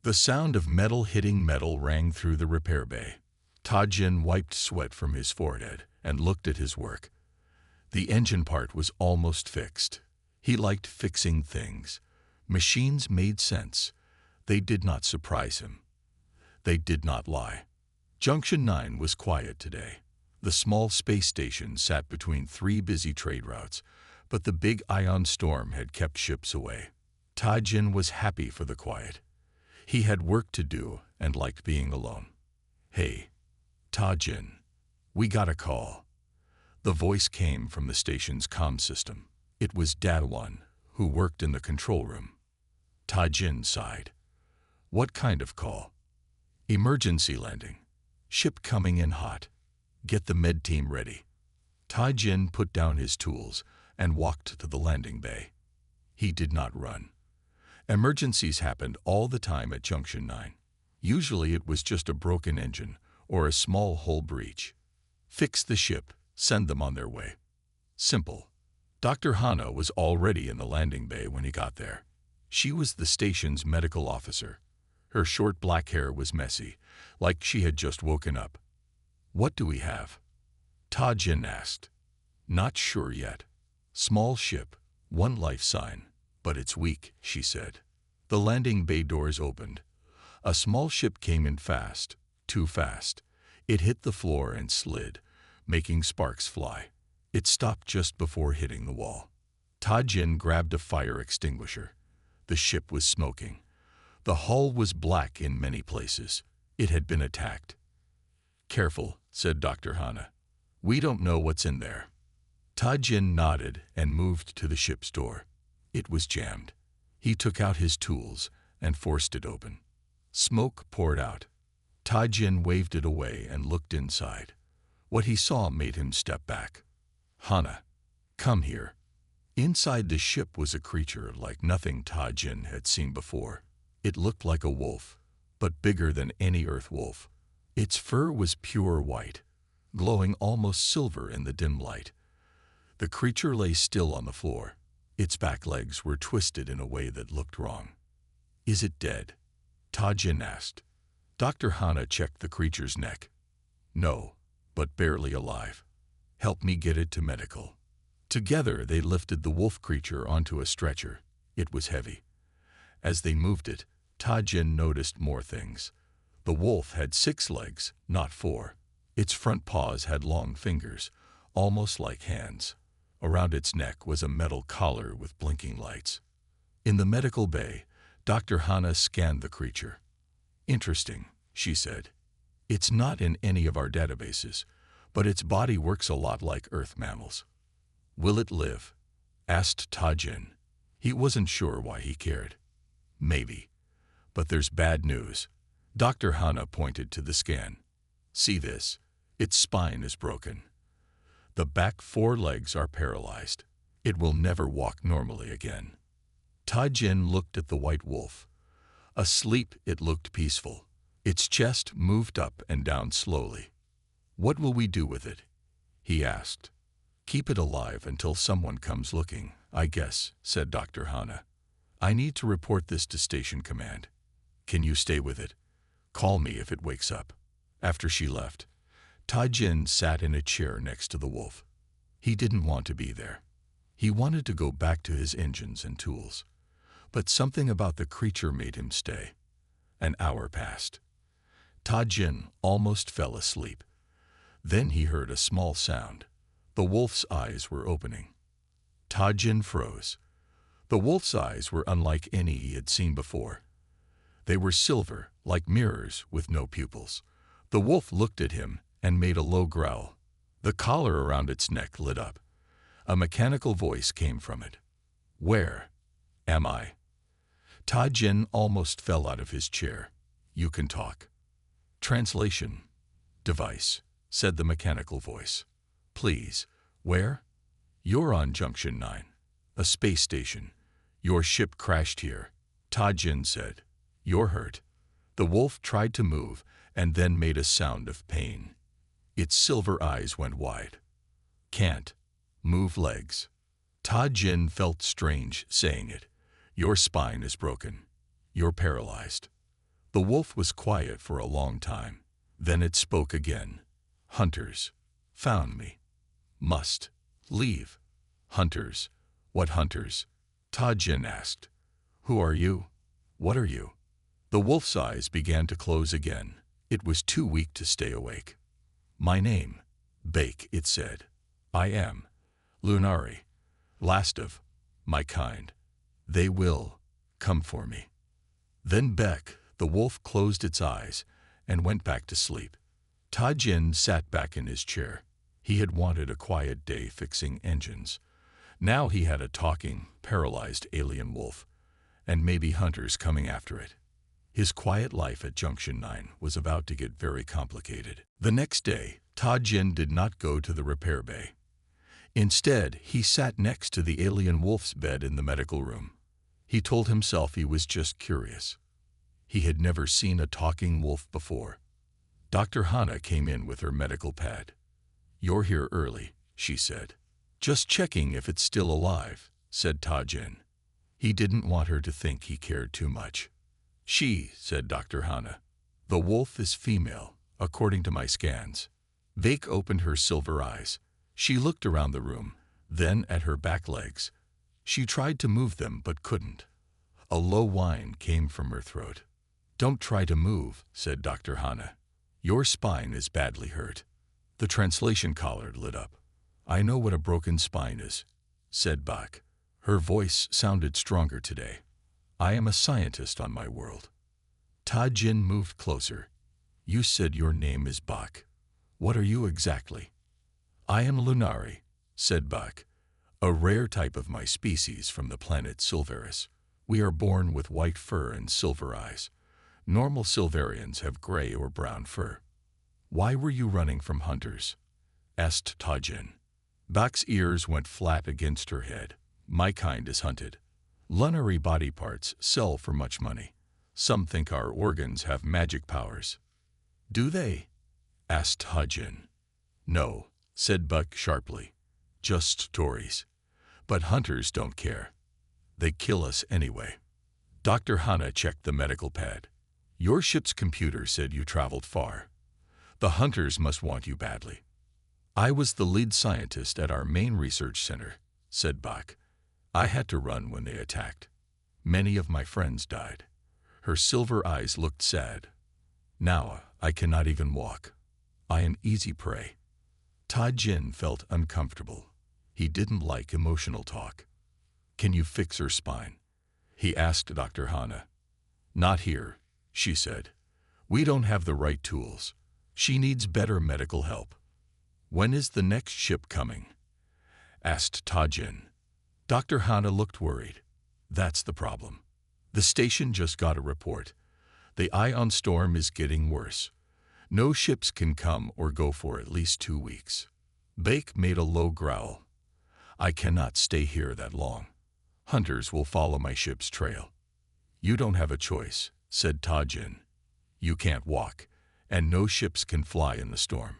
The sound of metal hitting metal rang through the repair bay. Tajin wiped sweat from his forehead and looked at his work. The engine part was almost fixed. He liked fixing things. Machines made sense. They did not surprise him. They did not lie. Junction 9 was quiet today. The small space station sat between three busy trade routes, but the big ion storm had kept ships away. Tajin was happy for the quiet. He had work to do and liked being alone. "Hey, Tajin, we got a call." The voice came from the station's comm system. It was Dadwan, who worked in the control room. Tajin sighed. "What kind of call?" "Emergency landing. Ship coming in hot. Get the med team ready." Tajin put down his tools and walked to the landing bay. He did not run. Emergencies happened all the time at Junction 9. Usually it was just a broken engine or a small hull breach. Fix the ship, send them on their way. Simple. Dr. Hana was already in the landing bay when he got there. She was the station's medical officer. Her short black hair was messy, like she had just woken up. "What do we have?" Tajin asked. "Not sure yet. Small ship, one life sign, but it's weak," she said. The landing bay doors opened. A small ship came in fast, too fast. It hit the floor and slid, making sparks fly. It stopped just before hitting the wall. Tajin grabbed a fire extinguisher. The ship was smoking. The hull was black in many places. It had been attacked. "Careful," said Dr. Hana. "We don't know what's in there." Tajin nodded and moved to the ship's door. It was jammed. He took out his tools and forced it open. Smoke poured out. Tajin waved it away and looked inside. What he saw made him step back. "Hana, come here." Inside the ship was a creature like nothing Tajin had seen before. It looked like a wolf, but bigger than any earth wolf. Its fur was pure white, glowing almost silver in the dim light. The creature lay still on the floor. Its back legs were twisted in a way that looked wrong. "Is it dead?" Tajin asked. Dr. Hana checked the creature's neck. "No, but barely alive. Help me get it to medical." Together they lifted the wolf creature onto a stretcher. It was heavy. As they moved it, Tajin noticed more things. The wolf had 6 legs, not 4. Its front paws had long fingers, almost like hands. Around its neck was a metal collar with blinking lights. In the medical bay, Dr. Hana scanned the creature. "Interesting," she said. "It's not in any of our databases, but its body works a lot like Earth mammals." "Will it live?" asked Tajin. He wasn't sure why he cared. "Maybe. But there's bad news." Dr. Hana pointed to the scan. "See this? Its spine is broken. The back 4 legs are paralyzed. It will never walk normally again." Tajin looked at the white wolf. Asleep, it looked peaceful. Its chest moved up and down slowly. "What will we do with it?" he asked. "Keep it alive until someone comes looking, I guess," said Dr. Hana. "I need to report this to Station Command. Can you stay with it? Call me if it wakes up." After she left, Tajin sat in a chair next to the wolf. He didn't want to be there. He wanted to go back to his engines and tools. But something about the creature made him stay. An hour passed. Tajin almost fell asleep. Then he heard a small sound. The wolf's eyes were opening. Tajin froze. The wolf's eyes were unlike any he had seen before. They were silver, like mirrors, with no pupils. The wolf looked at him and made a low growl. The collar around its neck lit up. A mechanical voice came from it. "Where am I?" Tajin almost fell out of his chair. "You can talk." "Translation device," said the mechanical voice. "Please, where?" "You're on Junction 9, a space station. Your ship crashed here," Tajin said. "You're hurt." The wolf tried to move and then made a sound of pain. Its silver eyes went wide. "Can't move legs." Tajin felt strange saying it. "Your spine is broken. You're paralyzed." The wolf was quiet for a long time. Then it spoke again. Hunters. Found me. Must. Leave. Hunters. What hunters? Tajin asked. Who are you? What are you? The wolf's eyes began to close again. It was too weak to stay awake. My name. Bake, it said. I am. Lunari. Last of my kind. They will come for me. Then Beck, the wolf, closed its eyes and went back to sleep. Tajin sat back in his chair. He had wanted a quiet day fixing engines. Now he had a talking, paralyzed alien wolf, and maybe hunters coming after it. His quiet life at Junction 9 was about to get very complicated. The next day, Tajin did not go to the repair bay. Instead, he sat next to the alien wolf's bed in the medical room. He told himself he was just curious. He had never seen a talking wolf before. Dr. Hana came in with her medical pad. You're here early, she said. Just checking if it's still alive, said Tajin. He didn't want her to think he cared too much. She, said Dr. Hana. The wolf is female, according to my scans. Vake opened her silver eyes. She looked around the room, then at her back legs. She tried to move them but couldn't. A low whine came from her throat. Don't try to move, said Dr. Hana. Your spine is badly hurt. The translation collar lit up. I know what a broken spine is, said Bak. Her voice sounded stronger today. I am a scientist on my world. Tajin moved closer. You said your name is Bak. What are you exactly? I am Lunari, said Bak, a rare type of my species from the planet Silveris. We are born with white fur and silver eyes. Normal Silverians have gray or brown fur. Why were you running from hunters? Asked Tajin. Bak's ears went flat against her head. My kind is hunted. Lunary body parts sell for much money. Some think our organs have magic powers. Do they? Asked Tajin. No, said Buck sharply. Just stories. But hunters don't care. They kill us anyway. Dr. Hana checked the medical pad. Your ship's computer said you traveled far. The hunters must want you badly. I was the lead scientist at our main research center, said Bak. I had to run when they attacked. Many of my friends died. Her silver eyes looked sad. Now I cannot even walk. I am easy prey. Tajin felt uncomfortable. He didn't like emotional talk. Can you fix her spine? He asked Dr. Hana. Not here, she said. We don't have the right tools. She needs better medical help. When is the next ship coming? Asked Tajin. Dr. Hana looked worried. That's the problem. The station just got a report. The ion storm is getting worse. No ships can come or go for at least 2 weeks. Bake made a low growl. I cannot stay here that long. Hunters will follow my ship's trail. You don't have a choice, said Tajin. You can't walk, and no ships can fly in the storm.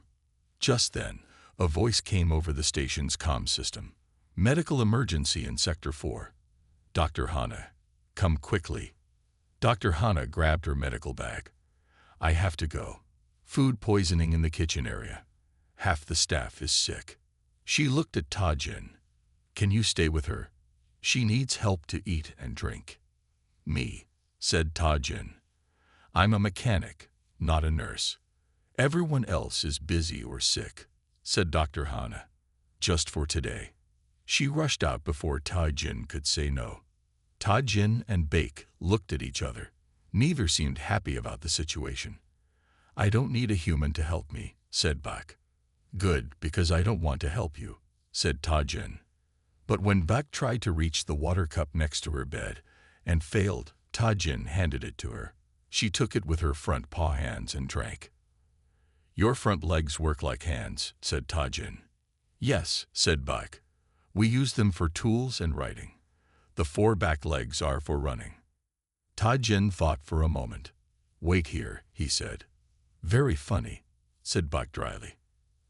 Just then, a voice came over the station's comm system. Medical emergency in Sector 4. Dr. Hana, come quickly. Dr. Hana grabbed her medical bag. I have to go. Food poisoning in the kitchen area. Half the staff is sick. She looked at Tajin. Can you stay with her? She needs help to eat and drink. Me, said Tajin. I'm a mechanic, not a nurse. Everyone else is busy or sick, said Dr. Hana. Just for today. She rushed out before Tajin could say no. Tajin and Bake looked at each other. Neither seemed happy about the situation. I don't need a human to help me, said Bak. Good, because I don't want to help you, said Tajin. But when Bak tried to reach the water cup next to her bed and failed, Tajin handed it to her. She took it with her front paw hands and drank. Your front legs work like hands, said Tajin. Yes, said Bak. We use them for tools and writing. The 4 back legs are for running. Tajin thought for a moment. Wait here, he said. Very funny, said Bak dryly.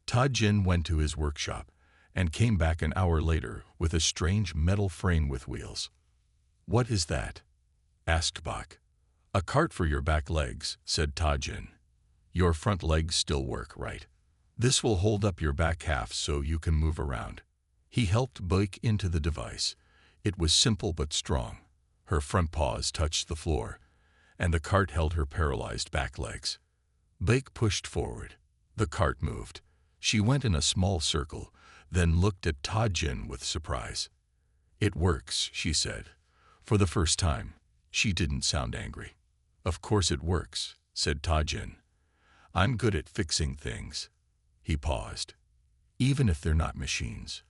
Tajin went to his workshop and came back an hour later with a strange metal frame with wheels. What is that? Asked Bak. A cart for your back legs, said Tajin. Your front legs still work, right? This will hold up your back half so you can move around. He helped Blake into the device. It was simple but strong. Her front paws touched the floor, and the cart held her paralyzed back legs. Blake pushed forward. The cart moved. She went in a small circle, then looked at Tajin with surprise. It works, she said. For the first time, she didn't sound angry. Of course it works, said Tajin. I'm good at fixing things. He paused. Even if they're not machines.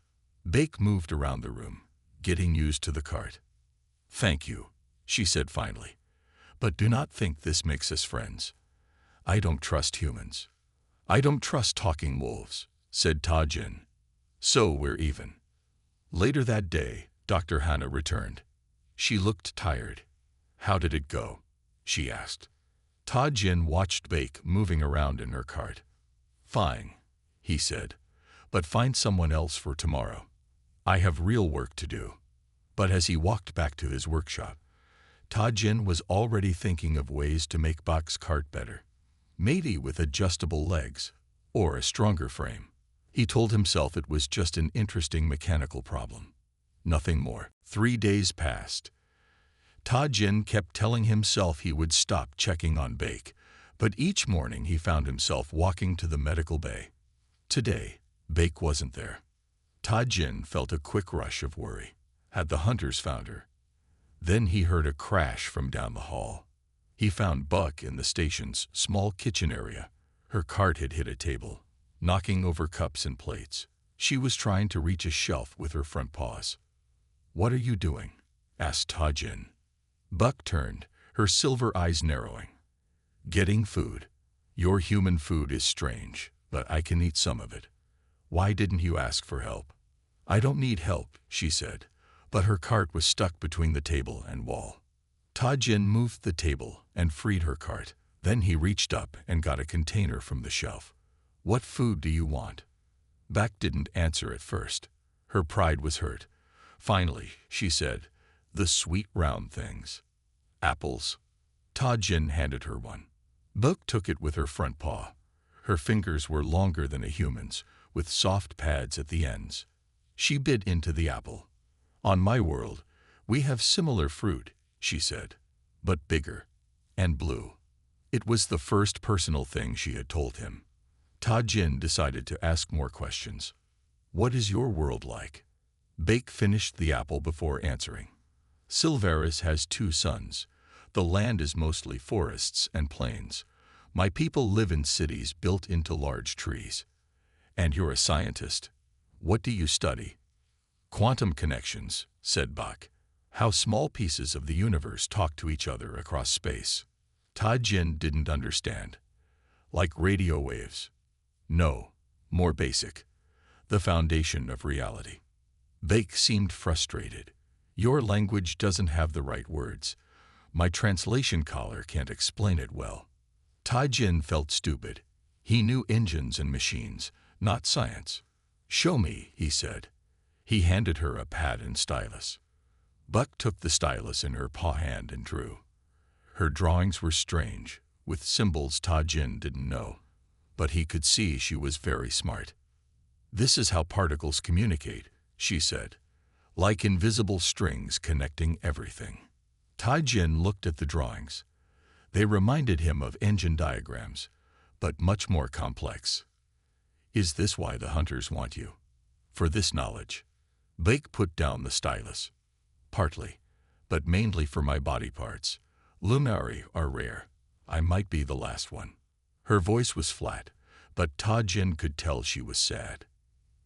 Blake moved around the room, getting used to the cart. Thank you, she said finally. But do not think this makes us friends. I don't trust humans. I don't trust talking wolves, said Tajin. So we're even. Later that day, Dr. Hannah returned. She looked tired. How did it go? She asked. Tajin watched Blake moving around in her cart. Fine, he said, but find someone else for tomorrow. I have real work to do. But as he walked back to his workshop, Tajin was already thinking of ways to make Bak's cart better. Maybe with adjustable legs, or a stronger frame. He told himself it was just an interesting mechanical problem. Nothing more. 3 days passed. Tajin kept telling himself he would stop checking on Bake, but each morning he found himself walking to the medical bay. Today, Bake wasn't there. Tajin felt a quick rush of worry. Had the hunters found her? Then he heard a crash from down the hall. He found Buck in the station's small kitchen area. Her cart had hit a table, knocking over cups and plates. She was trying to reach a shelf with her front paws. What are you doing? Asked Tajin. Buck turned, her silver eyes narrowing. Getting food. Your human food is strange, but I can eat some of it. Why didn't you ask for help? I don't need help, she said, but her cart was stuck between the table and wall. Tajin moved the table and freed her cart. Then he reached up and got a container from the shelf. What food do you want? Buck didn't answer at first. Her pride was hurt. Finally, she said, the sweet round things. Apples. Tajin handed her one. Buck took it with her front paw. Her fingers were longer than a human's, with soft pads at the ends. She bit into the apple. On my world, we have similar fruit, she said, but bigger and blue. It was the first personal thing she had told him. Tajin decided to ask more questions. What is your world like? Bake finished the apple before answering. Silveris has 2 sons. The land is mostly forests and plains. My people live in cities built into large trees. And you're a scientist. What do you study? Quantum connections, said Buck. How small pieces of the universe talk to each other across space. Tajin didn't understand. Like radio waves. No, more basic. The foundation of reality. Bake seemed frustrated. Your language doesn't have the right words. My translation collar can't explain it well. Tajin felt stupid. He knew engines and machines, not science. Show me, he said. He handed her a pad and stylus. Buck took the stylus in her paw hand and drew. Her drawings were strange, with symbols Tajin didn't know, but he could see she was very smart. This is how particles communicate, she said, like invisible strings connecting everything. Tajin looked at the drawings. They reminded him of engine diagrams, but much more complex. Is this why the hunters want you? For this knowledge? Blake put down the stylus. Partly, but mainly for my body parts. Lumari are rare. I might be the last one. Her voice was flat, but Tajin could tell she was sad.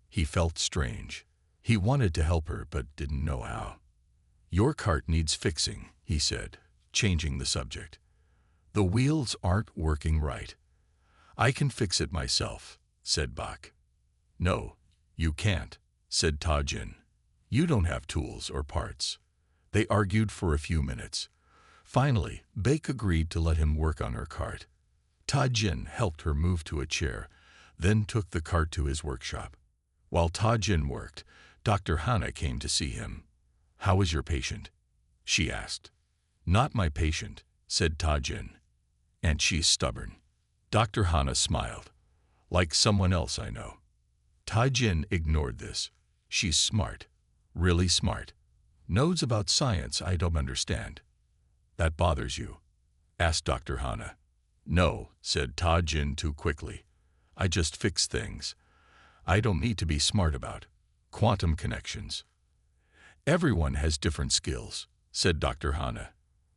He felt strange. He wanted to help her, but didn't know how. Your cart needs fixing, he said, changing the subject. The wheels aren't working right. I can fix it myself, said Buck. No, you can't, said Tajin. You don't have tools or parts. They argued for a few minutes. Finally, Bake agreed to let him work on her cart. Tajin helped her move to a chair, then took the cart to his workshop. While Tajin worked, Dr. Hannah came to see him. How is your patient? She asked. Not my patient, said Tajin. And she's stubborn. Dr. Hana smiled. Like someone else I know. Tajin ignored this. She's smart. Really smart. Knows about science I don't understand. That bothers you? Asked Dr. Hana. No, said Tajin too quickly. I just fix things. I don't need to be smart about quantum connections. Everyone has different skills, said Dr. Hana.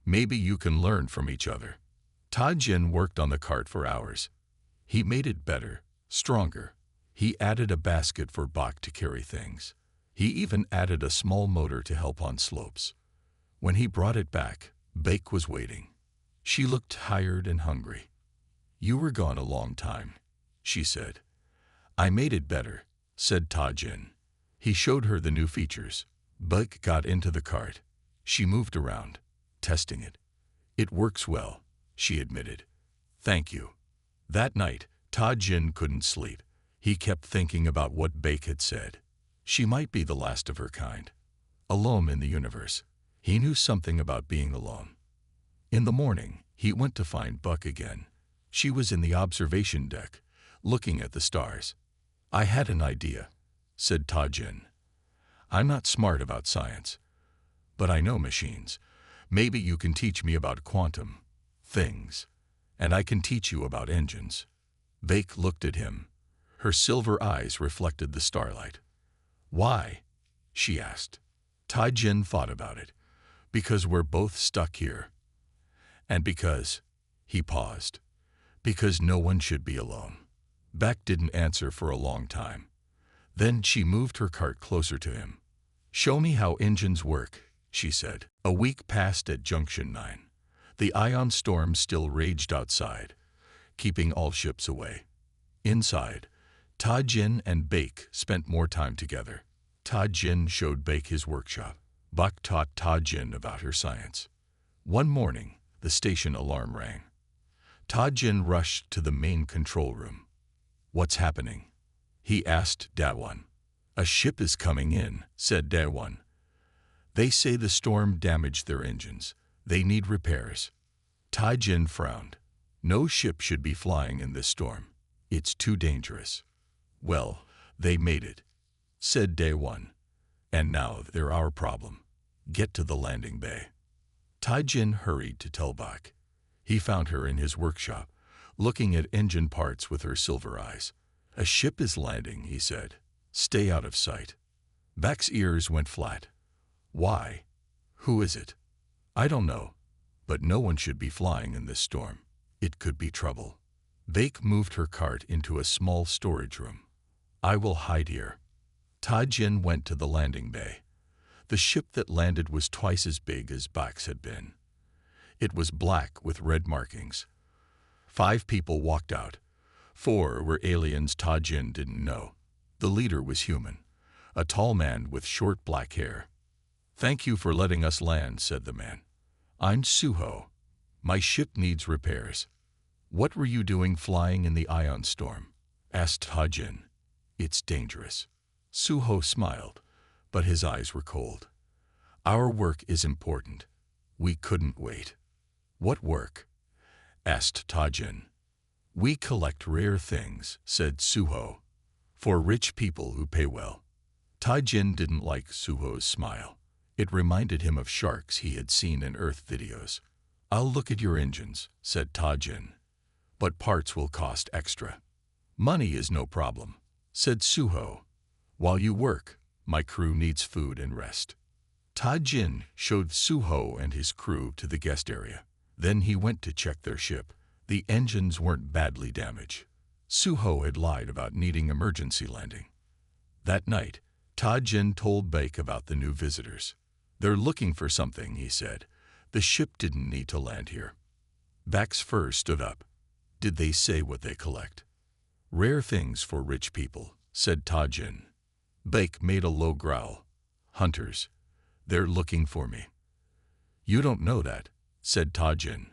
Maybe you can learn from each other. Tajin worked on the cart for hours. He made it better, stronger. He added a basket for Bach to carry things. He even added a small motor to help on slopes. When he brought it back, Bake was waiting. She looked tired and hungry. You were gone a long time, she said. I made it better, said Tajin. He showed her the new features. Bake got into the cart. She moved around, testing it. It works well, she admitted. Thank you. That night, Tajin couldn't sleep. He kept thinking about what Bake had said. She might be the last of her kind. Alone in the universe. He knew something about being alone. In the morning, he went to find Buck again. She was in the observation deck, looking at the stars. I had an idea, said Tajin. I'm not smart about science, but I know machines. Maybe you can teach me about quantum things, and I can teach you about engines. Bake looked at him. Her silver eyes reflected the starlight. Why? She asked. Tajin thought about it. Because we're both stuck here. And because, he paused, because no one should be alone. Beck didn't answer for a long time. Then she moved her cart closer to him. Show me how engines work, she said. A week passed at Junction 9. The ion storm still raged outside, keeping all ships away. Inside, Tajin and Bake spent more time together. Tajin showed Bake his workshop. Buck taught Tajin about her science. One morning, the station alarm rang. Tajin rushed to the main control room. What's happening? He asked Dawan. A ship is coming in, said Dawan. They say the storm damaged their engines. They need repairs. Tajin frowned. No ship should be flying in this storm. It's too dangerous. Well, they made it, said Dawan. And now they're our problem. Get to the landing bay. Tajin hurried to tell Bach. He found her in his workshop, looking at engine parts with her silver eyes. A ship is landing, he said. Stay out of sight. Bach's ears went flat. Why? Who is it? I don't know, but no one should be flying in this storm. It could be trouble. Bake moved her cart into a small storage room. I will hide here. Tajin went to the landing bay. The ship that landed was twice as big as Bach's had been. It was black with red markings. 5 people walked out. 4 were aliens Tajin didn't know. The leader was human, a tall man with short black hair. Thank you for letting us land, said the man. I'm Suho. My ship needs repairs. What were you doing flying in the ion storm? Asked Tajin. It's dangerous. Suho smiled, but his eyes were cold. Our work is important. We couldn't wait. What work? Asked Tajin. We collect rare things, said Suho, for rich people who pay well. Tajin didn't like Suho's smile. It reminded him of sharks he had seen in Earth videos. I'll look at your engines, said Tajin, but parts will cost extra. Money is no problem, said Suho. While you work, my crew needs food and rest. Tajin showed Suho and his crew to the guest area. Then he went to check their ship. The engines weren't badly damaged. Suho had lied about needing emergency landing. That night, Tajin told Bake about the new visitors. They're looking for something, he said. The ship didn't need to land here. Bak's fur stood up. Did they say what they collect? Rare things for rich people, said Tajin. Bake made a low growl. Hunters. They're looking for me. You don't know that, said Tajin.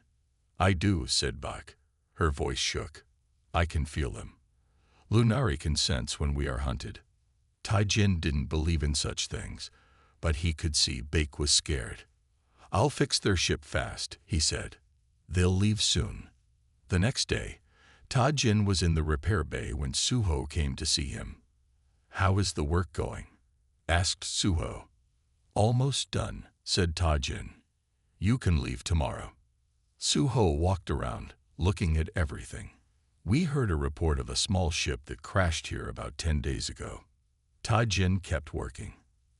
I do, said Bak. Her voice shook. I can feel them. Lunari can sense when we are hunted. Tajin didn't believe in such things, but he could see Bake was scared. I'll fix their ship fast, he said. They'll leave soon. The next day, Ta-Jin was in the repair bay when Suho came to see him. "How is the work going?" asked Suho. "Almost done," said Ta-Jin. "You can leave tomorrow." Suho walked around, looking at everything. "We heard a report of a small ship that crashed here about 10 days ago." Ta-Jin kept working.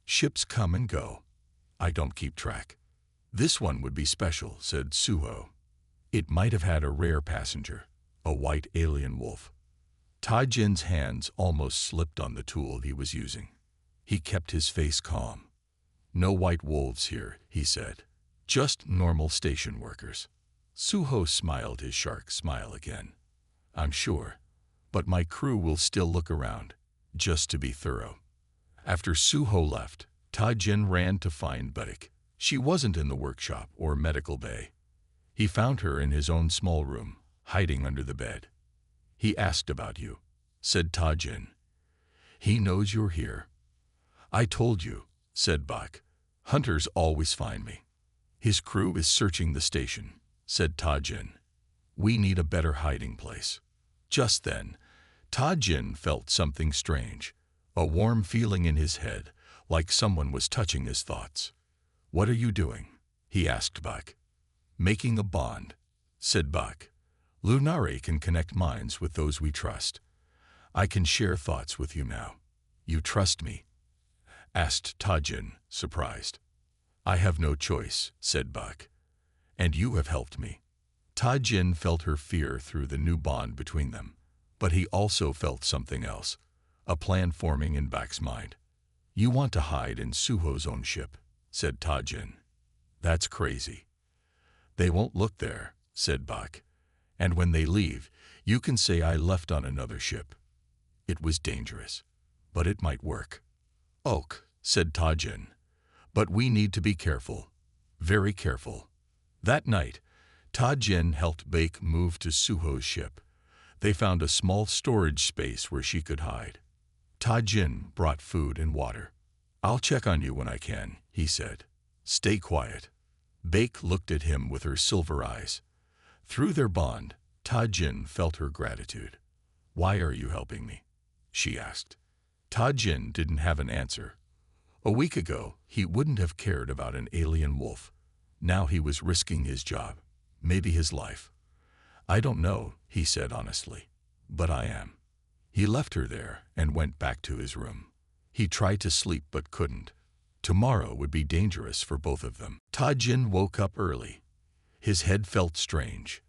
"Ships come and go. I don't keep track." "This one would be special," said Suho. "It might have had a rare passenger, a white alien wolf." Ta-Jin's hands almost slipped on the tool he was using. He kept his face calm. "No white wolves here," he said. "Just normal station workers." Suho smiled his shark smile again. "I'm sure, but my crew will still look around, just to be thorough." After Suho left, Ta-Jin ran to find Baek. She wasn't in the workshop or medical bay. He found her in his own small room, hiding under the bed. "He asked about you," said Ta-Jin. "He knows you're here." "I told you," said Baek. "Hunters always find me." "His crew is searching the station," said Ta-Jin. "We need a better hiding place." Just then, Ta-Jin felt something strange, a warm feeling in his head, like someone was touching his thoughts. "What are you doing?" he asked Baek. "Making a bond," said Baek. "Lunare can connect minds with those we trust. I can share thoughts with you now. You trust me?" asked Ta-Jin, surprised. "I have no choice," said Baek. "And you have helped me." Ta-Jin felt her fear through the new bond between them, but he also felt something else, a plan forming in Baek's mind. "You want to hide in Suho's own ship," said Ta-Jin. "That's crazy." "They won't look there," said Baek. "And when they leave, you can say I left on another ship." It was dangerous, but it might work. "Ok," said Ta-Jin. "But we need to be careful, very careful." That night, Ta-Jin helped Baek move to Suho's ship. They found a small storage space where she could hide. Ta-Jin brought food and water. "I'll check on you when I can," he said. "Stay quiet." Baek looked at him with her silver eyes. Through their bond, Ta-Jin felt her gratitude. "Why are you helping me?" she asked. Ta-Jin didn't have an answer. A week ago, he wouldn't have cared about an alien wolf. Now he was risking his job, maybe his life. "I don't know," he said honestly, "but I am." He left her there and went back to his room. He tried to sleep but couldn't. Tomorrow would be dangerous for both of them. Ta-Jin woke up early. His head felt strange.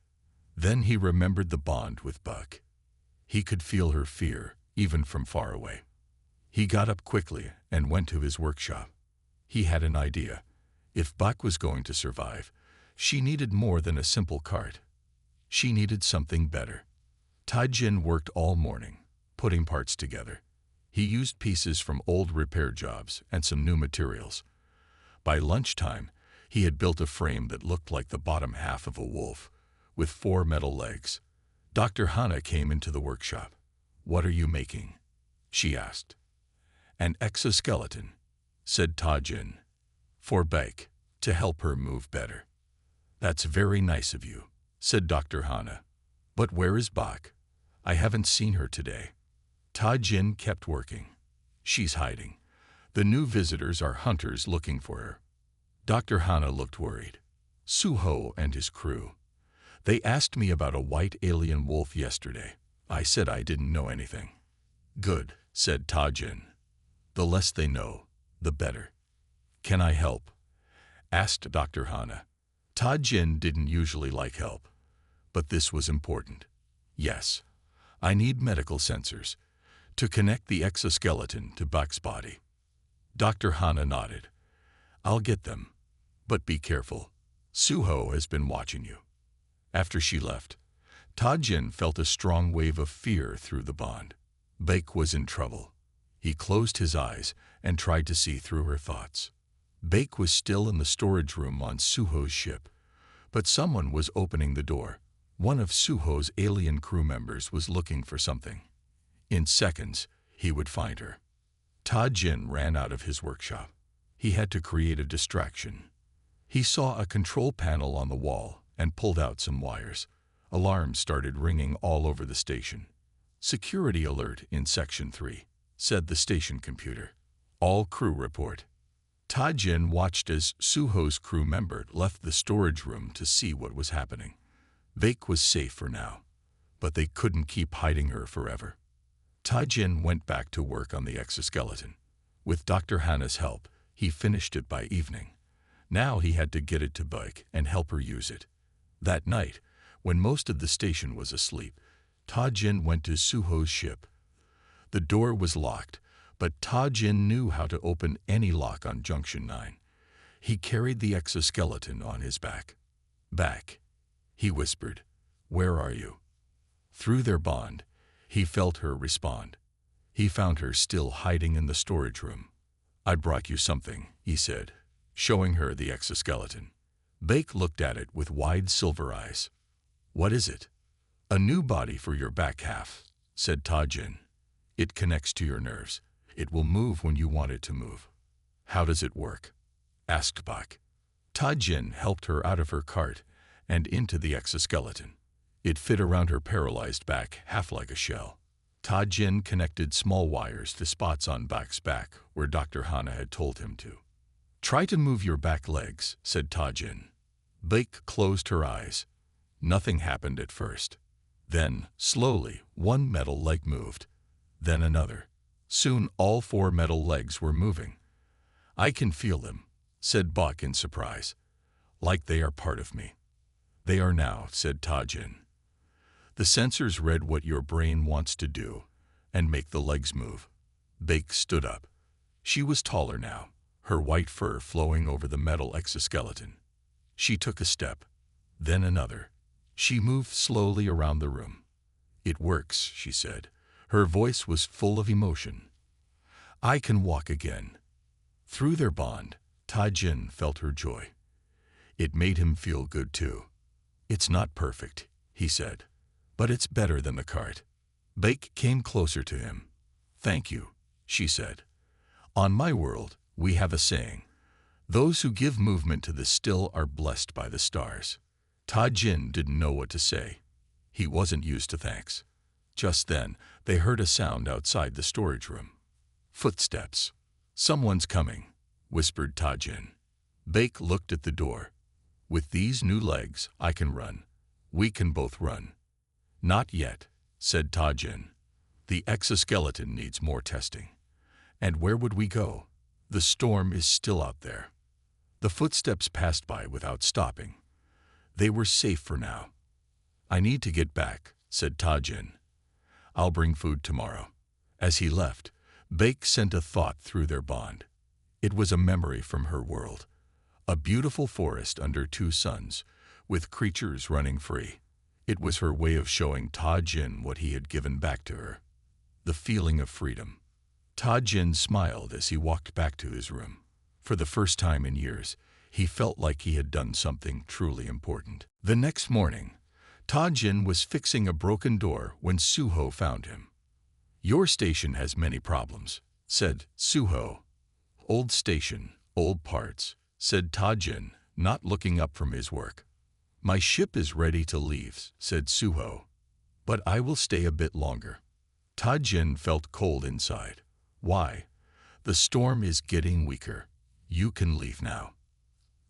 Then he remembered the bond with Baek. He could feel her fear, even from far away. He got up quickly and went to his workshop. He had an idea. If Baek was going to survive, she needed more than a simple cart. She needed something better. Ta-Jin worked all morning, putting parts together. He used pieces from old repair jobs and some new materials. By lunchtime, he had built a frame that looked like the bottom half of a wolf, with 4 metal legs. Dr. Hana came into the workshop. "What are you making?" she asked. "An exoskeleton," said Ta-Jin. "For Baek, to help her move better." "That's very nice of you," said Dr. Hana. "But where is Baek? I haven't seen her today." Ta-Jin kept working. "She's hiding. The new visitors are hunters looking for her." Dr. Hana looked worried. "Suho and his crew. They asked me about a white alien wolf yesterday. I said I didn't know anything." "Good," said Ta-Jin. "The less they know, the better." "Can I help?" asked Dr. Hana. Ta-Jin didn't usually like help, but this was important. "Yes, I need medical sensors to connect the exoskeleton to Baek's body." Dr. Hana nodded. "I'll get them, but be careful. Suho has been watching you." After she left, Ta-Jin felt a strong wave of fear through the bond. Baek was in trouble. He closed his eyes and tried to see through her thoughts. Baek was still in the storage room on Suho's ship, but someone was opening the door. One of Suho's alien crew members was looking for something. In seconds, he would find her. Ta-Jin ran out of his workshop. He had to create a distraction. He saw a control panel on the wall and pulled out some wires. Alarms started ringing all over the station. "Security alert in Section 3, said the station computer. "All crew report." Ta-Jin watched as Suho's crew member left the storage room to see what was happening. Baek was safe for now, but they couldn't keep hiding her forever. Ta-Jin went back to work on the exoskeleton. With Dr. Hana's help, he finished it by evening. Now he had to get it to Baek and help her use it. That night, when most of the station was asleep, Ta-Jin went to Suho's ship. The door was locked, but Ta-Jin knew how to open any lock on Junction 9. He carried the exoskeleton on his back. "Back," he whispered. "Where are you?" Through their bond, he felt her respond. He found her still hiding in the storage room. "I brought you something," he said, showing her the exoskeleton. Baek looked at it with wide silver eyes. "What is it?" "A new body for your back half," said Ta-Jin. "It connects to your nerves. It will move when you want it to move." "How does it work?" asked Baek. Ta-Jin helped her out of her cart and into the exoskeleton. It fit around her paralyzed back, half like a shell. Ta-Jin connected small wires to spots on Baek's back where Dr. Hana had told him to. "Try to move your back legs," said Ta-Jin. Baek closed her eyes. Nothing happened at first. Then, slowly, one metal leg moved. Then another. Soon all 4 metal legs were moving. "I can feel them," said Baek in surprise. "Like they are part of me." "They are now," said Ta-Jin. "The sensors read what your brain wants to do and make the legs move." Baek stood up. She was taller now, her white fur flowing over the metal exoskeleton. She took a step, then another. She moved slowly around the room. "It works," she said. Her voice was full of emotion. "I can walk again." Through their bond, Ta-Jin felt her joy. It made him feel good too. "It's not perfect," he said, "but it's better than the cart." Baek came closer to him. "Thank you," she said. "On my world, we have a saying, 'Those who give movement to the still are blessed by the stars.'" Ta-Jin didn't know what to say. He wasn't used to thanks. Just then, they heard a sound outside the storage room. Footsteps. "Someone's coming," whispered Ta-Jin. Baek looked at the door. "With these new legs, I can run. We can both run." "Not yet," said Ta-Jin. "The exoskeleton needs more testing." "And where would we go? The storm is still out there." The footsteps passed by without stopping. They were safe for now. "I need to get back," said Ta-Jin. "I'll bring food tomorrow." As he left, Baek sent a thought through their bond. It was a memory from her world. A beautiful forest under 2 suns, with creatures running free. It was her way of showing Ta-Jin what he had given back to her. The feeling of freedom. Ta-Jin smiled as he walked back to his room. For the first time in years, he felt like he had done something truly important. The next morning, Ta-Jin was fixing a broken door when Suho found him. "Your station has many problems," said Suho. "Old station, old parts," said Ta-Jin, not looking up from his work. "My ship is ready to leave," said Suho. "But I will stay a bit longer." Ta-Jin felt cold inside. "Why?" "The storm is getting weaker. You can leave now."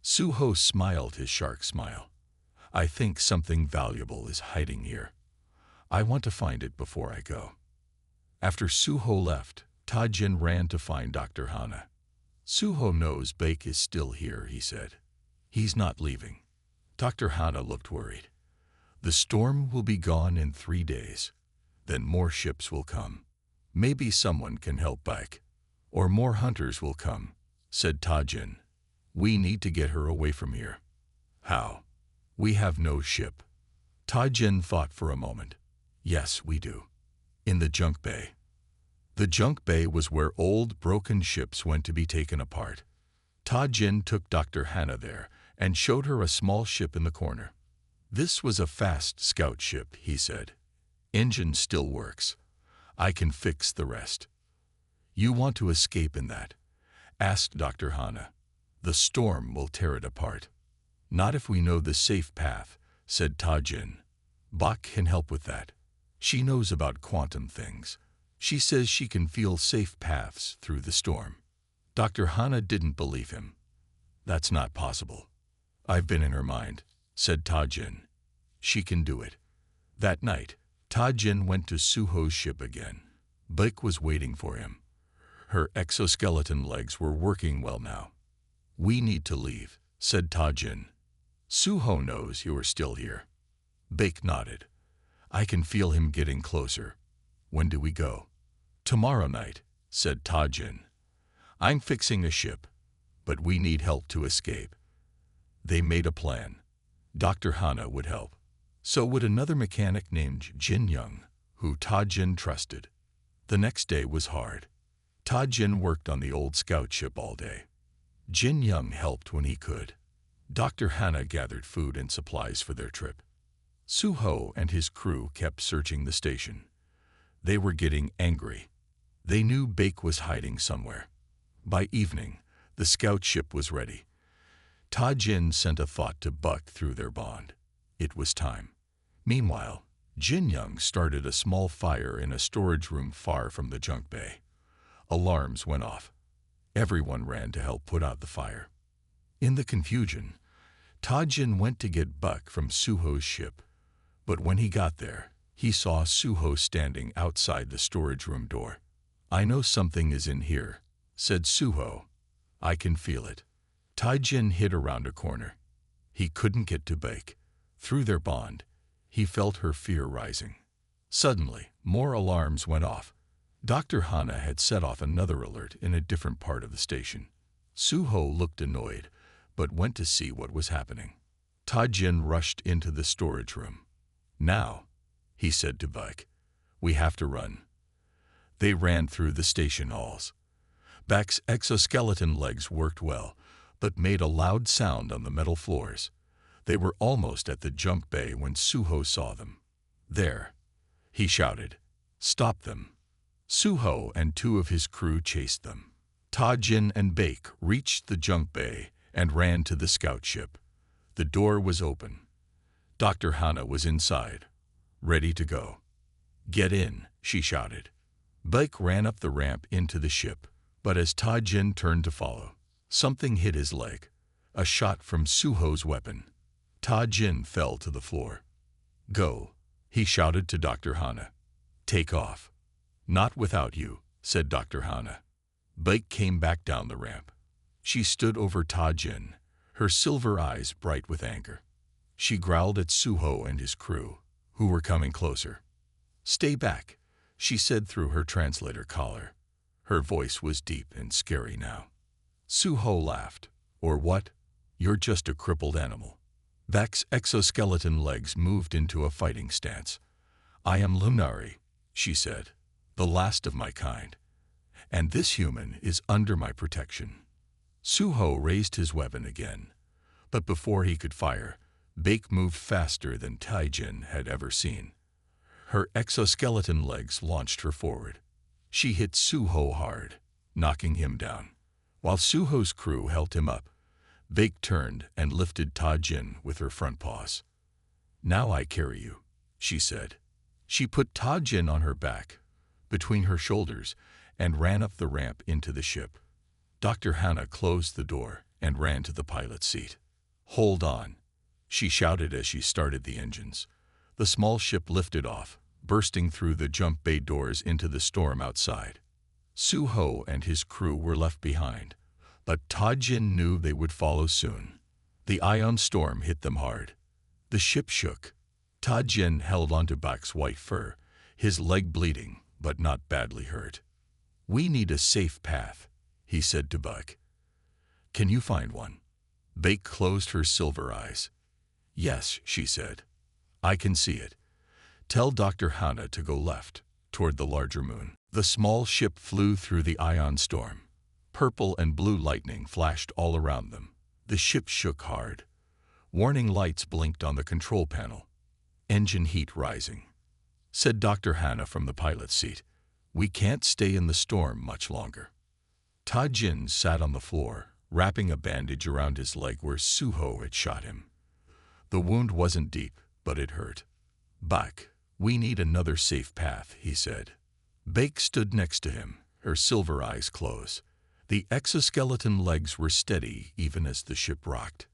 Suho smiled his shark smile. "I think something valuable is hiding here. I want to find it before I go." After Suho left, Ta-Jin ran to find Dr. Hana. "Suho knows Baek is still here," he said. "He's not leaving." Dr. Hana looked worried. "The storm will be gone in 3 days. Then more ships will come. Maybe someone can help Baek. Or more hunters will come," said Ta-Jin. "We need to get her away from here." "How?" "We have no ship." Ta-Jin thought for a moment. "Yes, we do. In the junk bay." The junk bay was where old, broken ships went to be taken apart. Ta-Jin took Dr. Hana there and showed her a small ship in the corner. "This was a fast scout ship," he said. "Engine still works. I can fix the rest." "You want to escape in that?" asked Dr. Hana. "The storm will tear it apart." "Not if we know the safe path," said Ta-Jin. Bak can help with that. She knows about quantum things. She says she can feel safe paths through the storm. Dr. Hana didn't believe him. That's not possible. I've been in her mind, said Ta-Jin. She can do it. That night, Ta-Jin went to Suho's ship again. Bak was waiting for him. Her exoskeleton legs were working well now. We need to leave, said Ta-Jin. Suho knows you are still here. Bak nodded. I can feel him getting closer. When do we go? Tomorrow night, said Ta-Jin. I'm fixing a ship, but we need help to escape. They made a plan. Dr. Hana would help. So would another mechanic named Jin Young, who Ta-Jin trusted. The next day was hard. Ta-Jin worked on the old scout ship all day. Jin Young helped when he could. Dr. Hana gathered food and supplies for their trip. Suho and his crew kept searching the station. They were getting angry. They knew Bak was hiding somewhere. By evening, the scout ship was ready. Ta-Jin sent a thought to Bak through their bond. It was time. Meanwhile, Jin Young started a small fire in a storage room far from the junk bay. Alarms went off. Everyone ran to help put out the fire. In the confusion, Ta-Jin went to get Bak from Suho's ship. But when he got there, he saw Suho standing outside the storage room door. I know something is in here, said Suho. I can feel it. Ta-Jin hid around a corner. He couldn't get to Bak. Through their bond, he felt her fear rising. Suddenly, more alarms went off. Dr. Hana had set off another alert in a different part of the station. Suho looked annoyed, but went to see what was happening. Ta-Jin rushed into the storage room. Now, he said to Bak, we have to run. They ran through the station halls. Bak's exoskeleton legs worked well, but made a loud sound on the metal floors. They were almost at the junk bay when Suho saw them. There, he shouted, stop them. Suho and two of his crew chased them. Ta-Jin and Bak reached the junk bay and ran to the scout ship. The door was open. Dr. Hana was inside, ready to go. Get in, she shouted. Bak ran up the ramp into the ship, but as Ta-Jin turned to follow, something hit his leg. A shot from Suho's weapon. Ta-Jin fell to the floor. Go, he shouted to Dr. Hana. Take off. Not without you, said Dr. Hana. Bak came back down the ramp. She stood over Ta-Jin, her silver eyes bright with anger. She growled at Suho and his crew, who were coming closer. Stay back, she said through her translator collar. Her voice was deep and scary now. Suho laughed. Or what? You're just a crippled animal. Bak's exoskeleton legs moved into a fighting stance. I am Lunari, she said, the last of my kind. And this human is under my protection. Suho raised his weapon again, but before he could fire, Bak moved faster than Ta-Jin had ever seen. Her exoskeleton legs launched her forward. She hit Suho hard, knocking him down. While Suho's crew held him up, Bak turned and lifted Ta-Jin with her front paws. Now I carry you, she said. She put Ta-Jin on her back, between her shoulders, and ran up the ramp into the ship. Dr. Hana closed the door and ran to the pilot's seat. Hold on, she shouted as she started the engines. The small ship lifted off, bursting through the jump bay doors into the storm outside. Suho and his crew were left behind, but Ta-Jin knew they would follow soon. The ion storm hit them hard. The ship shook. Ta-Jin held onto Bak's white fur, his leg bleeding, but not badly hurt. We need a safe path, he said to Bak. Can you find one? Bak closed her silver eyes. Yes, she said. I can see it. Tell Dr. Hana to go left, toward the larger moon. The small ship flew through the ion storm. Purple and blue lightning flashed all around them. The ship shook hard. Warning lights blinked on the control panel. Engine heat rising. Said Dr. Hana from the pilot's seat. We can't stay in the storm much longer. Ta-Jin sat on the floor, wrapping a bandage around his leg where Suho had shot him. The wound wasn't deep, but it hurt. "Buck, we need another safe path," he said. Bake stood next to him, her silver eyes closed. The exoskeleton legs were steady even as the ship rocked.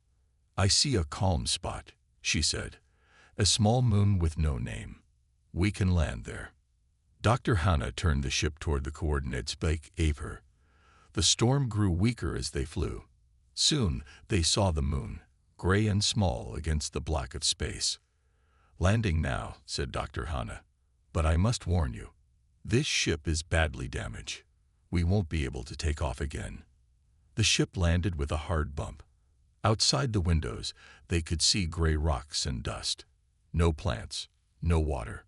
"I see a calm spot," she said. "A small moon with no name. We can land there." Dr. Hannah turned the ship toward the coordinates Bake gave her. The storm grew weaker as they flew. Soon they saw the moon, gray and small against the black of space. "Landing now," said Dr. Hannah. "But I must warn you, this ship is badly damaged. We won't be able to take off again." The ship landed with a hard bump. Outside the windows, they could see gray rocks and dust. No plants, no water.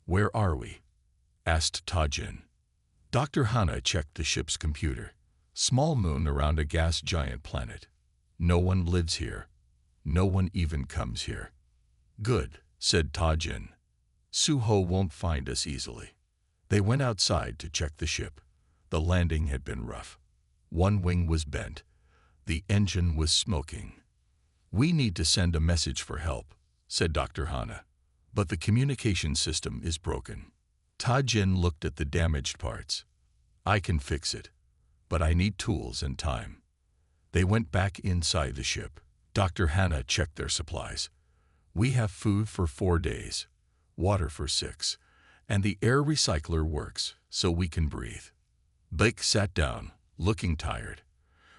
"Where are we?" asked Tajin. Dr. Hannah checked the ship's computer. "Small moon around a gas giant planet. No one lives here. No one even comes here." "Good," said Tajin. "Suho won't find us easily." They went outside to check the ship. The landing had been rough. One wing was bent. The engine was smoking. "We need to send a message for help," said Dr. Hannah. "But the communication system is broken." Tajin looked at the damaged parts. "I can fix it, but I need tools and time." They went back inside the ship. Dr. Hannah checked their supplies. "We have food for 4 days, water for 6, and the air recycler works so we can breathe." Bake sat down, looking tired.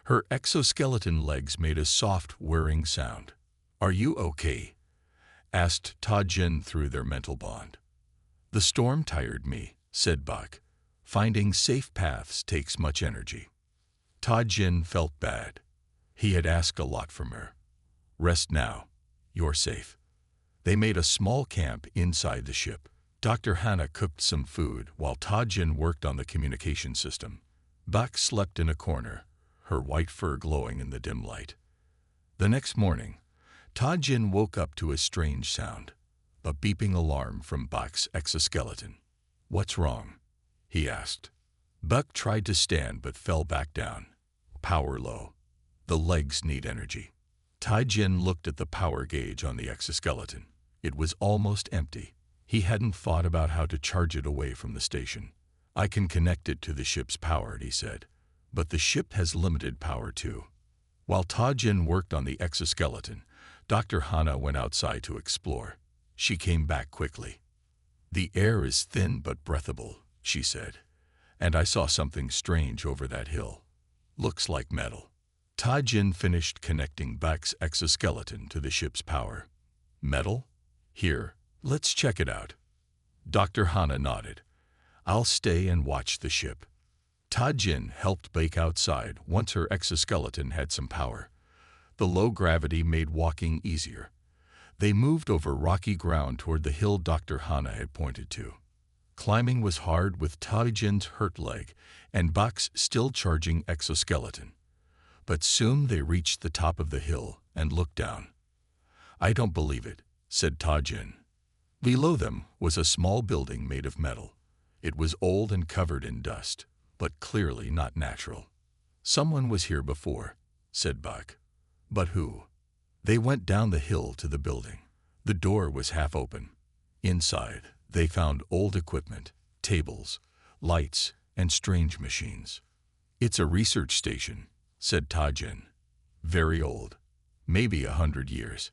Her exoskeleton legs made a soft, whirring sound. "Are you okay?" asked Tajin through their mental bond. "The storm tired me," said Bak. "Finding safe paths takes much energy." Tajin felt bad. He had asked a lot from her. "Rest now. You're safe." They made a small camp inside the ship. Dr. Hannah cooked some food while Tajin worked on the communication system. Bak slept in a corner, her white fur glowing in the dim light. The next morning, Tajin woke up to a strange sound, a beeping alarm from Bak's exoskeleton. "What's wrong?" he asked. Bak tried to stand but fell back down. "Power low. The legs need energy." Tajin looked at the power gauge on the exoskeleton. It was almost empty. He hadn't thought about how to charge it away from the station. "I can connect it to the ship's power," he said. "But the ship has limited power too." While Tajin worked on the exoskeleton, Dr. Hannah went outside to explore. She came back quickly. "The air is thin but breathable," she said. "And I saw something strange over that hill. Looks like metal." Tajin finished connecting Bak's exoskeleton to the ship's power. "Metal? Here, let's check it out." Dr. Hannah nodded. "I'll stay and watch the ship." Tajin helped Bake outside once her exoskeleton had some power. The low gravity made walking easier. They moved over rocky ground toward the hill Dr. Hannah had pointed to. Climbing was hard with Tajin's hurt leg and Bak's still charging exoskeleton. But soon they reached the top of the hill and looked down. "I don't believe it," said Tajin. Below them was a small building made of metal. It was old and covered in dust, but clearly not natural. "Someone was here before," said Bak. "But who?" They went down the hill to the building. The door was half open. Inside, they found old equipment, tables, lights, and strange machines. "It's a research station," said Tajin. "Very old, maybe 100 years."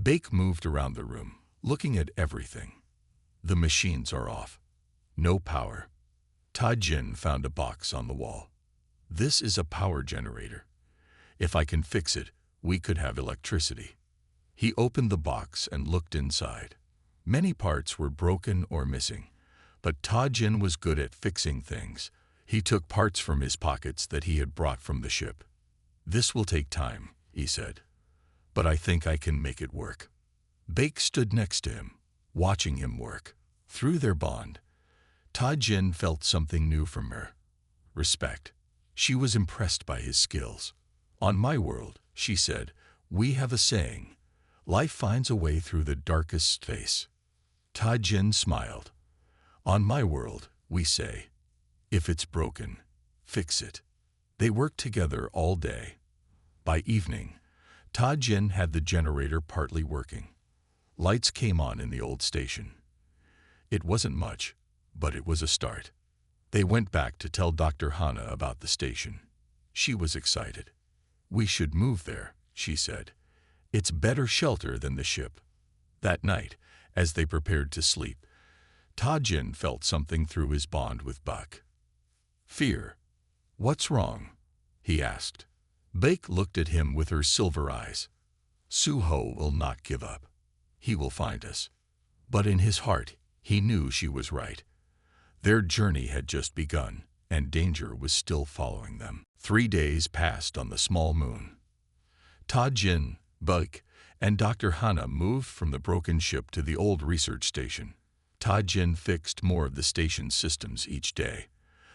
Bake moved around the room, looking at everything. "The machines are off. No power." Tajin found a box on the wall. "This is a power generator. If I can fix it, we could have electricity." He opened the box and looked inside. Many parts were broken or missing, but Tajin was good at fixing things. He took parts from his pockets that he had brought from the ship. "This will take time," he said, "but I think I can make it work." Bake stood next to him, watching him work. Through their bond, Tajin felt something new from her. Respect. She was impressed by his skills. "On my world," she said, "we have a saying, life finds a way through the darkest space." Tajin smiled. "On my world, we say, if it's broken, fix it." They worked together all day. By evening, Tajin had the generator partly working. Lights came on in the old station. It wasn't much, but it was a start. They went back to tell Dr. Hana about the station. She was excited. "We should move there," she said. "It's better shelter than the ship." That night, as they prepared to sleep, Tajin felt something through his bond with Buck. Fear. "What's wrong?" he asked. Bake looked at him with her silver eyes. "Suho will not give up. He will find us." But in his heart, he knew she was right. Their journey had just begun, and danger was still following them. 3 days passed on the small moon. Tajin, Bake, and Dr. Hana moved from the broken ship to the old research station. Tajin fixed more of the station's systems each day.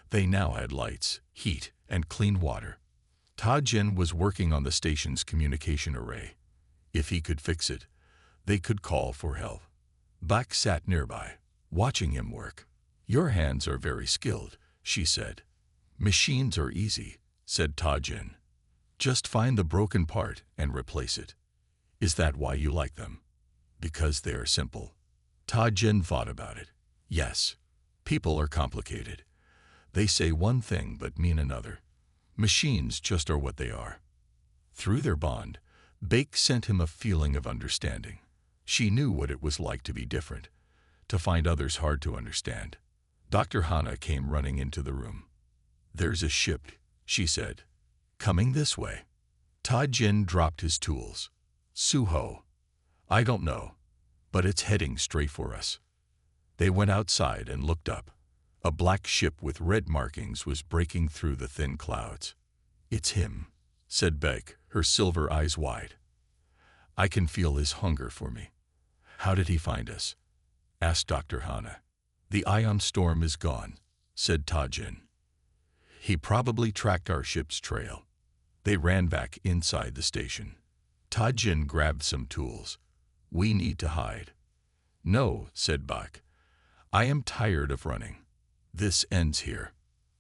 They now had lights, heat, and clean water. Tajin was working on the station's communication array. If he could fix it, they could call for help. Bak sat nearby, watching him work. "Your hands are very skilled," she said. "Machines are easy," said Tajin. "Just find the broken part and replace it." "Is that why you like them?" "Because they are simple." Tajin thought about it. "Yes. People are complicated. They say one thing but mean another. Machines just are what they are." Through their bond, Bake sent him a feeling of understanding. She knew what it was like to be different, to find others hard to understand. Dr. Hana came running into the room. "There's a ship," she said. "Coming this way." Tajin dropped his tools. "Suho." "I don't know, but it's heading straight for us." They went outside and looked up. A black ship with red markings was breaking through the thin clouds. "It's him," said Bake, her silver eyes wide. "I can feel his hunger for me." "How did he find us?" asked Dr. Hana. "The ion storm is gone," said Tajin. "He probably tracked our ship's trail." They ran back inside the station. Tajin grabbed some tools. "We need to hide." "No," said Bak. "I am tired of running. This ends here."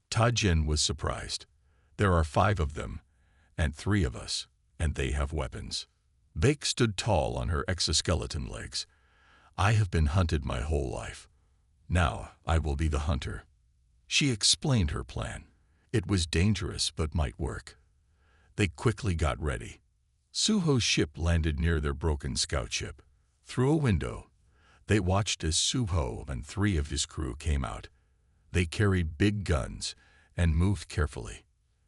Tajin was surprised. "There are 5 of them, and 3 of us, and they have weapons." Bake stood tall on her exoskeleton legs. "I have been hunted my whole life. Now I will be the hunter." She explained her plan. It was dangerous but might work. They quickly got ready. Suho's ship landed near their broken scout ship. Through a window, they watched as Suho and 3 of his crew came out. They carried big guns and moved carefully.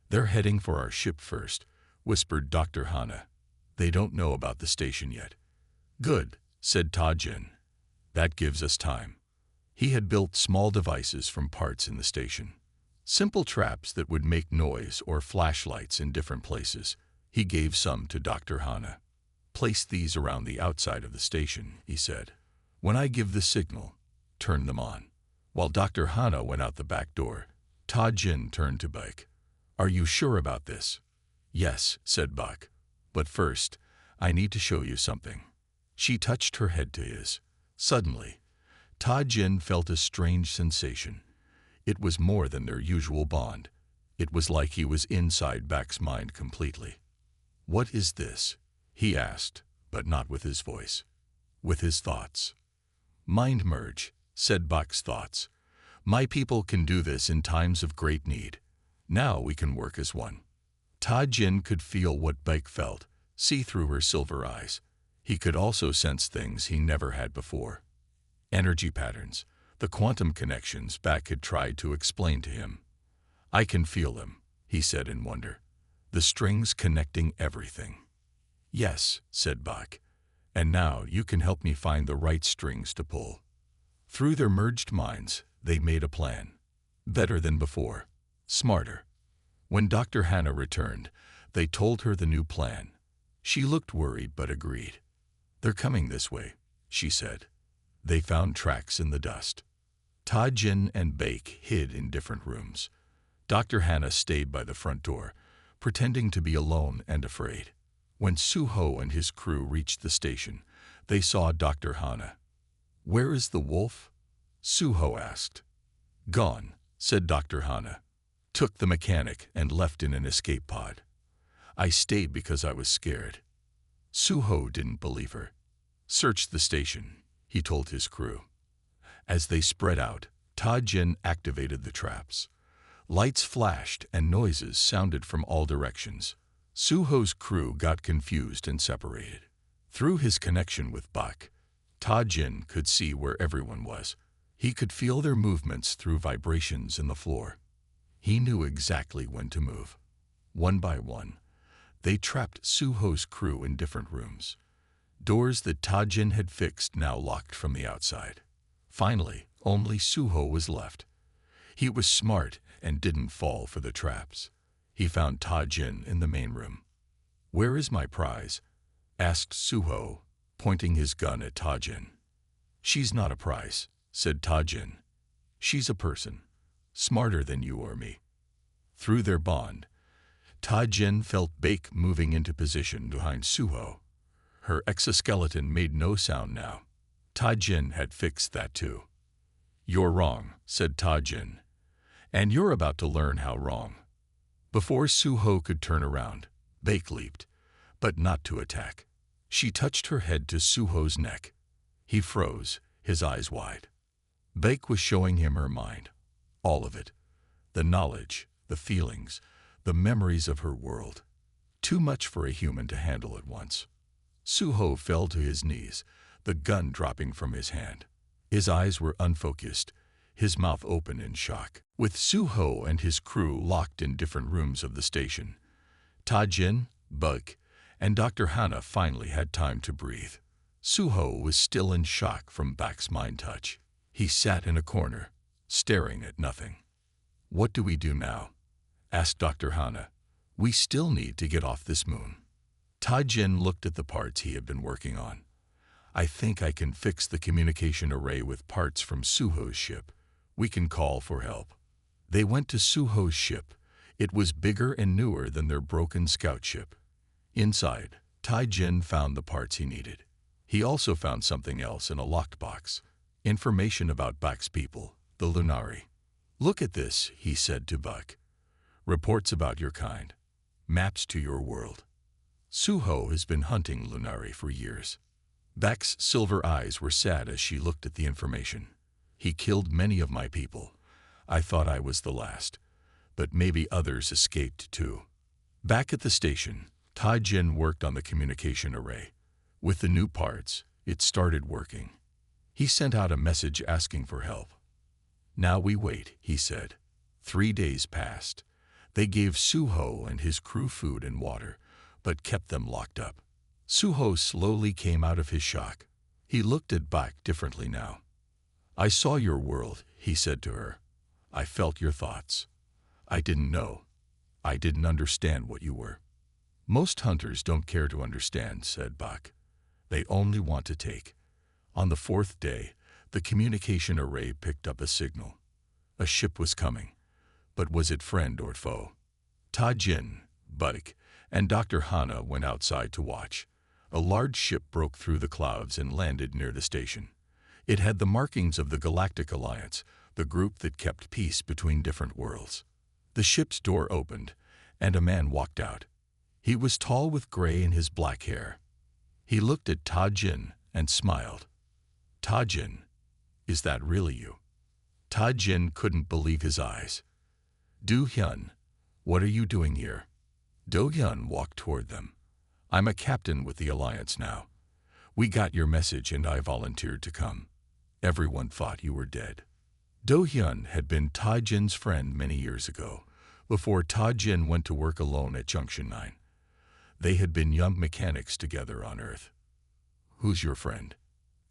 "They're heading for our ship first," whispered Dr. Hana. "They don't know about the station yet." "Good," said Tajin. "That gives us time." He had built small devices from parts in the station. Simple traps that would make noise or flashlights in different places. He gave some to Dr. Hana. "Place these around the outside of the station," he said. "When I give the signal, turn them on." While Dr. Hana went out the back door, Tajin turned to Bak. "Are you sure about this?" "Yes," said Bak. "But first, I need to show you something." She touched her head to his. Suddenly, Tajin felt a strange sensation. It was more than their usual bond. It was like he was inside Bak's mind completely. "What is this?" he asked, but not with his voice. With his thoughts. "Mind merge," said Bak's thoughts. "My people can do this in times of great need. Now we can work as one." Tajin could feel what Bake felt, see through her silver eyes. He could also sense things he never had before. Energy patterns, the quantum connections Bak had tried to explain to him. "I can feel them," he said in wonder. "The strings connecting everything." "Yes," said Bak. "And now you can help me find the right strings to pull." Through their merged minds, they made a plan. Better than before. Smarter. When Dr. Hana returned, they told her the new plan. She looked worried but agreed. "They're coming this way," she said. They found tracks in the dust. Tajin and Bake hid in different rooms. Dr. Hana stayed by the front door, pretending to be alone and afraid. When Suho and his crew reached the station, they saw Dr. Hana. "Where is the wolf?" Suho asked. "Gone," said Dr. Hana. "Took the mechanic and left in an escape pod. I stayed because I was scared." Suho didn't believe her. "Search the station," he told his crew. As they spread out, Ta-Jin activated the traps. Lights flashed and noises sounded from all directions. Suho's crew got confused and separated. Through his connection with Buck, Ta-Jin could see where everyone was. He could feel their movements through vibrations in the floor. He knew exactly when to move. One by one, they trapped Suho's crew in different rooms. Doors that Ta-Jin had fixed now locked from the outside. Finally, only Suho was left. He was smart and didn't fall for the traps. He found Ta-Jin in the main room. "Where is my prize?" asked Suho, pointing his gun at Ta-Jin. "She's not a prize," said Ta-Jin. "She's a person, smarter than you or me." Through their bond, Ta-Jin felt Bake moving into position behind Suho. Her exoskeleton made no sound now. Ta-Jin had fixed that too. "You're wrong," said Ta-Jin. "And you're about to learn how wrong." Before Suho could turn around, Bake leaped, but not to attack. She touched her head to Suho's neck. He froze, his eyes wide. Bake was showing him her mind. All of it. The knowledge, the feelings, the memories of her world. Too much for a human to handle at once. Suho fell to his knees, the gun dropping from his hand. His eyes were unfocused, his mouth open in shock. With Suho and his crew locked in different rooms of the station, Ta-Jin, Buck, and Dr. Hana finally had time to breathe. Suho was still in shock from Bak's mind touch. He sat in a corner, staring at nothing. "What do we do now?" asked Dr. Hana. "We still need to get off this moon." Ta-Jin looked at the parts he had been working on. "I think I can fix the communication array with parts from Suho's ship. We can call for help." They went to Suho's ship. It was bigger and newer than their broken scout ship. Inside, Ta-Jin found the parts he needed. He also found something else in a locked box. Information about Bak's people, the Lunari. "Look at this," he said to Buck. "Reports about your kind. Maps to your world." Suho has been hunting Lunari for years. Bak's silver eyes were sad as she looked at the information. "He killed many of my people. I thought I was the last, but maybe others escaped too." Back at the station, Ta-Jin worked on the communication array. With the new parts, it started working. He sent out a message asking for help. "Now we wait," he said. 3 days passed. They gave Suho and his crew food and water, but kept them locked up. Suho slowly came out of his shock. He looked at Bak differently now. "I saw your world," he said to her. "I felt your thoughts. I didn't know. I didn't understand what you were." "Most hunters don't care to understand," said Bak. "They only want to take." On the 4th day, the communication array picked up a signal. A ship was coming. But was it friend or foe? Ta-Jin, Buck, and Dr. Hana went outside to watch. A large ship broke through the clouds and landed near the station. It had the markings of the Galactic Alliance, the group that kept peace between different worlds. The ship's door opened, and a man walked out. He was tall with gray in his black hair. He looked at Ta-Jin and smiled. "Ta-Jin, is that really you?" Ta-Jin couldn't believe his eyes. "Do-hyun, what are you doing here?" Do-hyun walked toward them. "I'm a captain with the Alliance now. We got your message and I volunteered to come. Everyone thought you were dead." Do-hyun had been Ta-Jin's friend many years ago, before Ta-Jin went to work alone at Junction 9. They had been young mechanics together on Earth. "Who's your friend?"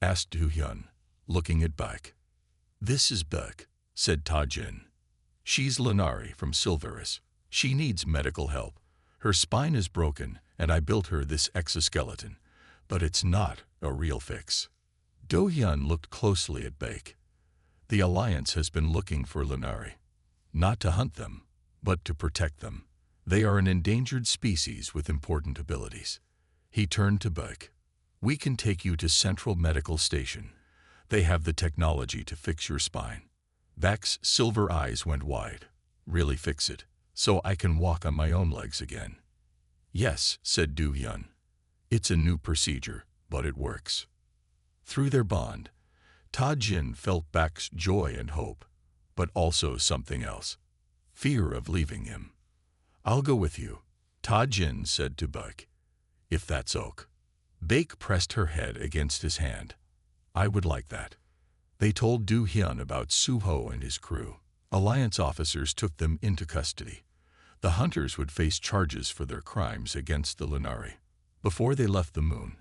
asked Do-hyun, looking at Buck. "This is Buck," said Ta-Jin. "She's Lunari from Silverus. She needs medical help. Her spine is broken, and I built her this exoskeleton, but it's not a real fix." Do-hyun looked closely at Buck. "The Alliance has been looking for Lunari, not to hunt them, but to protect them. They are an endangered species with important abilities." He turned to Buck. "We can take you to Central Medical Station. They have the technology to fix your spine." Buck's silver eyes went wide. "Really fix it, so I can walk on my own legs again?" "Yes," said Do-hyun. It's a new procedure, but it works. Through their bond, Ta-Jin felt Bak's joy and hope, but also something else. Fear of leaving him. "I'll go with you," Ta-Jin said to Bak. "If that's ok." Bak pressed her head against his hand. "I would like that." They told Do-hyun about Suho and his crew. Alliance officers took them into custody. The hunters would face charges for their crimes against the Lunari. Before they left the moon,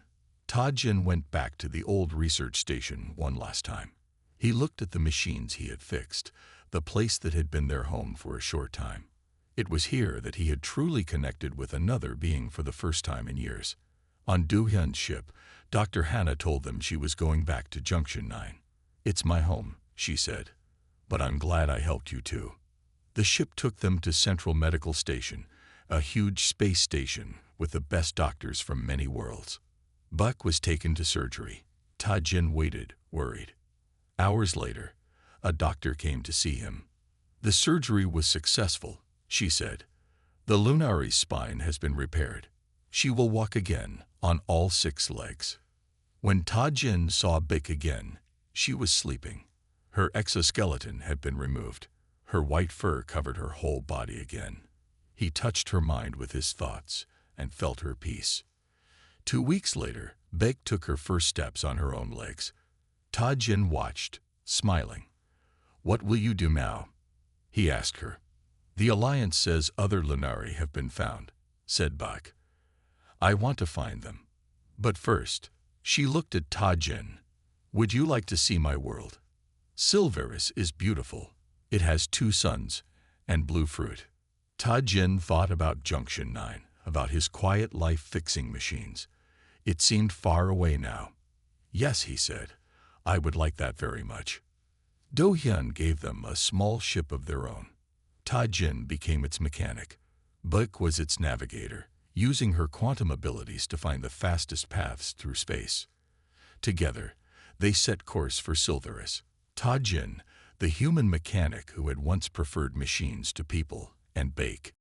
Ta-Jin went back to the old research station one last time. He looked at the machines he had fixed, the place that had been their home for a short time. It was here that he had truly connected with another being for the first time in years. On Do-hyun's ship, Dr. Hannah told them she was going back to Junction 9. "It's my home," she said, "but I'm glad I helped you too." The ship took them to Central Medical Station, a huge space station with the best doctors from many worlds. Bak was taken to surgery. Ta-Jin waited, worried. Hours later, a doctor came to see him. "The surgery was successful," she said. "The Lunari's spine has been repaired. She will walk again on all 6 legs." When Ta-Jin saw Bak again, she was sleeping. Her exoskeleton had been removed. Her white fur covered her whole body again. He touched her mind with his thoughts and felt her peace. 2 weeks later, Bak took her first steps on her own legs. Ta-Jin watched, smiling. "What will you do now?" he asked her. "The Alliance says other Lunari have been found," said Bak. "I want to find them. But first," she looked at Ta-Jin. "Would you like to see my world? Silveris is beautiful. It has 2 suns and blue fruit." Ta-Jin thought about Junction 9, about his quiet life fixing machines. It seemed far away now. "Yes," he said, "I would like that very much." Do-hyun gave them a small ship of their own. Ta-Jin became its mechanic. Bak was its navigator, using her quantum abilities to find the fastest paths through space. Together, they set course for Silveris. Ta-Jin, the human mechanic who had once preferred machines to people, and Bak,